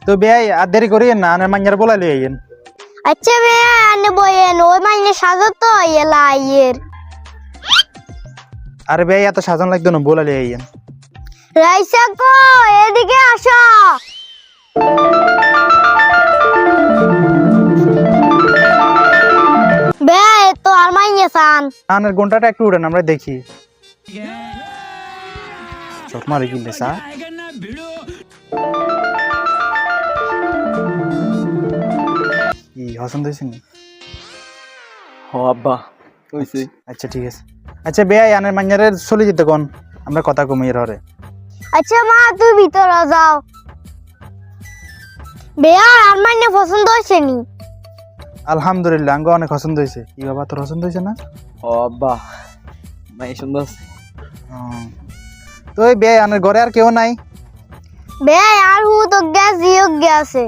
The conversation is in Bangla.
তো বেয়াই আর দেরি করিয়েন না, আনের মাঞ্জার বলা লিয়ে আইয়েন। আচ্ছা ভাইয়া আনে বয়েন ওই মাইনে সাজো তো এলা আইয়ের। আরে বেয়াই এত সাজান লাগতো না, বলা লিয়ে আইয়েন। রাইসা কো এদিকে আসো। ভাই তো আর মাইনে সান আনের ঘন্টাটা একটু উড়েন, আমরা দেখি। চট মারি কিনলে সা কি পছন্দ হয়েছে নি? হ আব্বা হইছে। আচ্ছা ঠিক আছে। আচ্ছা বেয়াই আনের মাঞ্জারে চলে যেতে কোন, আমরা কথা কমিয়ে হরে। আচ্ছা মা তুই ভিতরে যাও। ভাইয়া আর মাইনে পছন্দ হয়েছে নি? আলহামদুলিল্লাহ আঙ্গ অনেক পছন্দ হয়েছে। কি বাবা তোর পছন্দ হয়েছে না? হ আব্বা মাই সুন্দর আছে। তো ওই বেয়াই আনের ঘরে আর কেউ নাই? ভাই আর হু তো গ্যাস দিও গেছে।